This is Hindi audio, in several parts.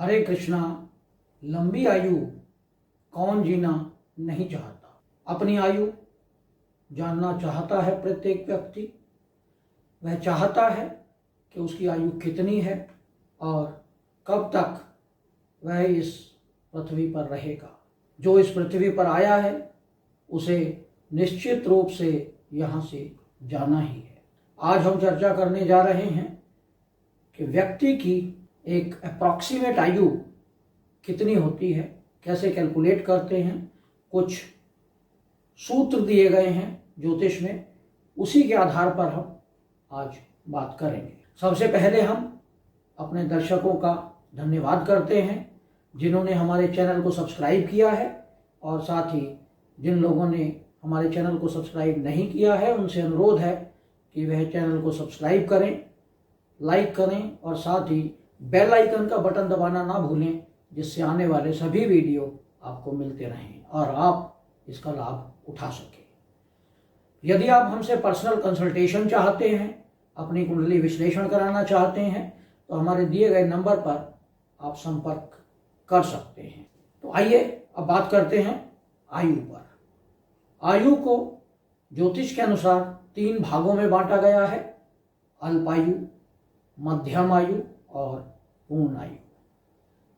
हरे कृष्णा। लंबी आयु कौन जीना नहीं चाहता। अपनी आयु जानना चाहता है प्रत्येक व्यक्ति। वह चाहता है कि उसकी आयु कितनी है और कब तक वह इस पृथ्वी पर रहेगा। जो इस पृथ्वी पर आया है उसे निश्चित रूप से यहाँ से जाना ही है। आज हम चर्चा करने जा रहे हैं कि व्यक्ति की एक अप्रॉक्सीमेट आयु कितनी होती है, कैसे कैलकुलेट करते हैं। कुछ सूत्र दिए गए हैं ज्योतिष में, उसी के आधार पर हम आज बात करेंगे। सबसे पहले हम अपने दर्शकों का धन्यवाद करते हैं जिन्होंने हमारे चैनल को सब्सक्राइब किया है, और साथ ही जिन लोगों ने हमारे चैनल को सब्सक्राइब नहीं किया है उनसे अनुरोध है कि वह चैनल को सब्सक्राइब करें, लाइक करें और साथ ही बेल आइकन का बटन दबाना ना भूलें, जिससे आने वाले सभी वीडियो आपको मिलते रहें और आप इसका लाभ उठा सकें। यदि आप हमसे पर्सनल कंसल्टेशन चाहते हैं, अपनी कुंडली विश्लेषण कराना चाहते हैं, तो हमारे दिए गए नंबर पर आप संपर्क कर सकते हैं। तो आइए अब बात करते हैं आयु पर। आयु को ज्योतिष के अनुसार 3 भागों में बांटा गया है: अल्पायु, मध्यम आयु और पूर्ण आयु।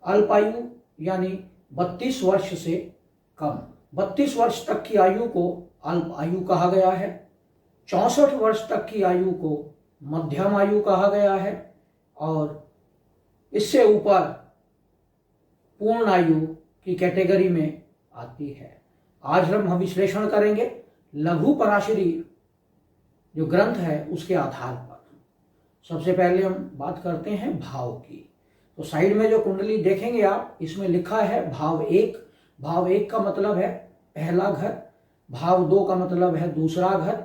अल्पायु यानी 32 वर्ष से कम। 32 वर्ष तक की आयु को अल्प आयु कहा गया है। 64 वर्ष तक की आयु को मध्यम आयु कहा गया है और इससे ऊपर पूर्ण आयु की कैटेगरी में आती है। आज हम विश्लेषण करेंगे लघु पराशरी जो ग्रंथ है उसके आधार पर। सबसे पहले हम बात करते हैं भाव की। तो साइड में जो कुंडली देखेंगे आप, इसमें लिखा है भाव 1। भाव 1 का मतलब है पहला घर, भाव 2 का मतलब है दूसरा घर,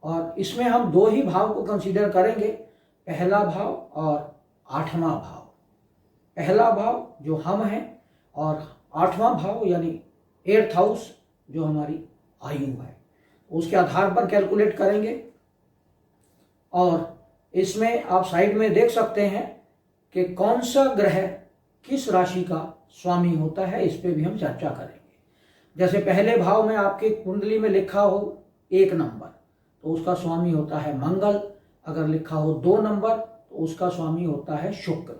और इसमें हम 2 ही भाव को कंसीडर करेंगे, पहला भाव और 8वां भाव। पहला भाव जो हम हैं और 8वां भाव यानी 8th हाउस जो हमारी आयु है, उसके आधार पर कैलकुलेट करेंगे। और इसमें आप साइड में देख सकते हैं कि कौन सा ग्रह किस राशि का स्वामी होता है, इस पे भी हम चर्चा करेंगे। जैसे पहले भाव में आपके कुंडली में लिखा हो 1 नंबर तो उसका स्वामी होता है मंगल, अगर लिखा हो 2 नंबर तो उसका स्वामी होता है शुक्र।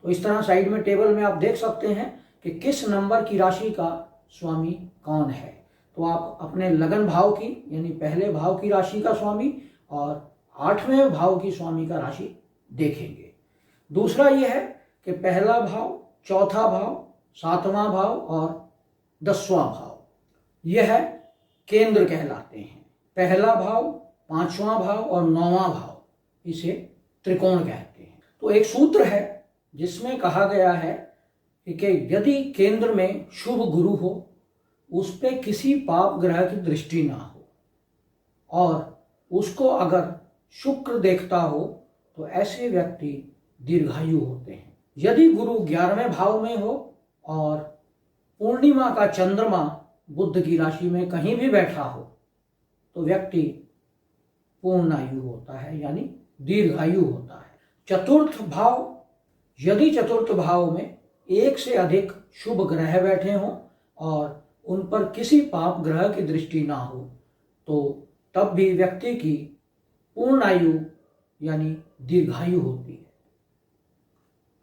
तो इस तरह साइड में टेबल में आप देख सकते हैं कि किस नंबर की राशि का स्वामी कौन है। तो आप अपने लगन भाव की यानी पहले भाव की राशि का स्वामी और 8वें भाव की स्वामी का राशि देखेंगे। दूसरा यह है कि पहला भाव, चौथा भाव, 7वां भाव और 10वां भाव यह है केंद्र कहलाते हैं। पहला भाव, 5वां भाव और 9वां भाव इसे त्रिकोण कहते हैं। तो एक सूत्र है जिसमें कहा गया है कि यदि केंद्र में शुभ गुरु हो, उस पे किसी पाप ग्रह की दृष्टि ना हो और उसको अगर शुक्र देखता हो तो ऐसे व्यक्ति दीर्घायु होते हैं। यदि गुरु 11वें भाव में हो और पूर्णिमा का चंद्रमा बुध की राशि में कहीं भी बैठा हो तो व्यक्ति पूर्ण आयु होता है यानी दीर्घायु होता है। चतुर्थ भाव, यदि चतुर्थ भाव में 1 से अधिक शुभ ग्रह बैठे हों और उन पर किसी पाप ग्रह की दृष्टि ना हो तो तब भी व्यक्ति की पूर्ण आयु यानी दीर्घायु होती है।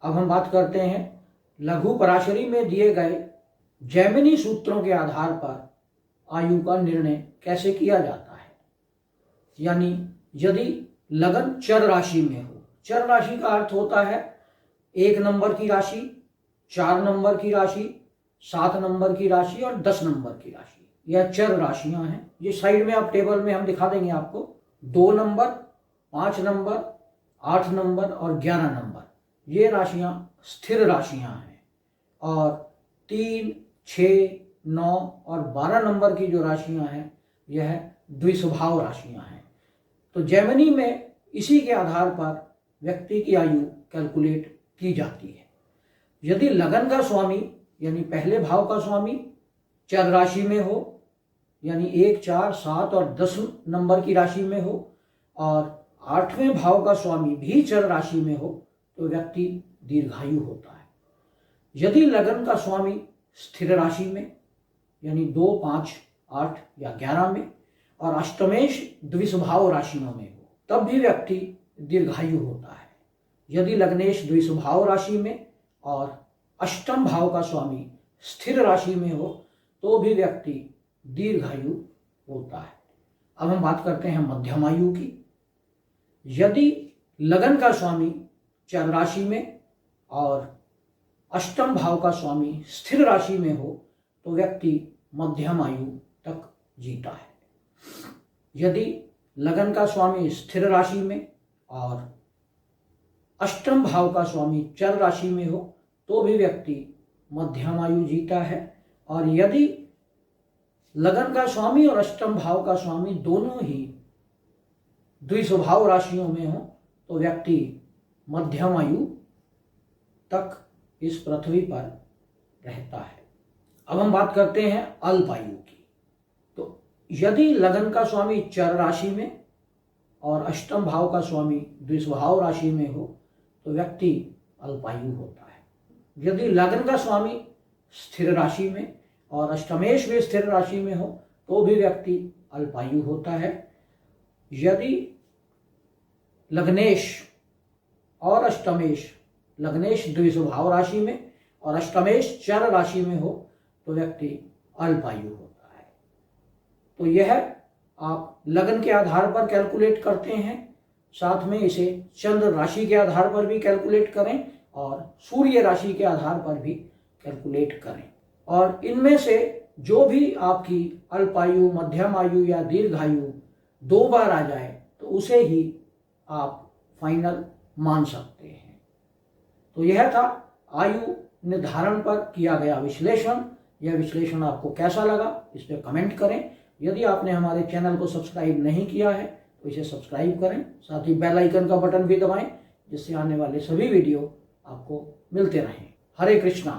अब हम बात करते हैं लघु पराशरी में दिए गए जैमिनी सूत्रों के आधार पर आयु का निर्णय कैसे किया जाता है। यानी यदि लगन चर राशि में हो, चर राशि का अर्थ होता है 1 नंबर की राशि, 4 नंबर की राशि, 7 नंबर की राशि और 10 नंबर की राशि, यह चर राशियां हैं। ये साइड में आप टेबल में हम दिखा देंगे आपको। 2 नंबर, 5 नंबर, 8 नंबर और 11 नंबर ये राशियां स्थिर राशियां हैं, और 3, 6, 9 और 12 नंबर की जो राशियां हैं यह द्विस्वभाव राशियां हैं। तो जैमिनी में इसी के आधार पर व्यक्ति की आयु कैलकुलेट की जाती है। यदि लगन का स्वामी यानी पहले भाव का स्वामी चर राशि में हो यानी 1, 4, 7 और 10 नंबर की राशि में हो और 8वें भाव का स्वामी भी चर राशि में हो तो व्यक्ति दीर्घायु होता है। यदि लगन का स्वामी स्थिर राशि में यानी 2, 5, 8 या 11 में और अष्टमेश द्विस्वभाव राशियों में हो तब भी व्यक्ति दीर्घायु होता है। यदि लग्नेश द्विस्वभाव राशि में और अष्टम भाव का स्वामी स्थिर राशि में हो तो भी व्यक्ति दीर्घायु होता है। अब हम बात करते हैं मध्यम आयु की। यदि लगन का स्वामी चर राशि में और अष्टम भाव का स्वामी स्थिर राशि में हो तो व्यक्ति मध्यम आयु तक जीता है। यदि लगन का स्वामी स्थिर राशि में और अष्टम भाव का स्वामी चर राशि में हो तो भी व्यक्ति मध्यम आयु जीता है। और यदि लगन का स्वामी और अष्टम भाव का स्वामी दोनों ही द्विस्वभाव राशियों में हो तो व्यक्ति मध्यम आयु तक इस पृथ्वी पर रहता है। अब हम बात करते हैं अल्प आयु की। तो यदि लगन का स्वामी चर राशि में और अष्टम भाव का स्वामी द्विस्वभाव राशि में हो तो व्यक्ति अल्पायु होता है। यदि लगन का स्वामी स्थिर राशि में और अष्टमेश भी स्थिर राशि में हो तो भी व्यक्ति अल्पायु होता है। यदि लग्नेश और अष्टमेश, लग्नेश द्विस्वभाव राशि में और अष्टमेश चर राशि में हो तो व्यक्ति अल्पायु होता है। तो यह आप लगन के आधार पर कैलकुलेट करते हैं, साथ में इसे चंद्र राशि के आधार पर भी कैलकुलेट करें और सूर्य राशि के आधार पर भी कैलकुलेट करें। और इनमें से जो भी आपकी अल्पायु, मध्यम आयु या दीर्घायु 2 बार आ जाए तो उसे ही आप फाइनल मान सकते हैं। तो यह था आयु निर्धारण पर किया गया विश्लेषण। यह विश्लेषण आपको कैसा लगा इस पर कमेंट करें। यदि आपने हमारे चैनल को सब्सक्राइब नहीं किया है तो इसे सब्सक्राइब करें, साथ ही बेल आइकन का बटन भी दबाएं जिससे आने वाले सभी वीडियो आपको मिलते रहें। हरे कृष्णा।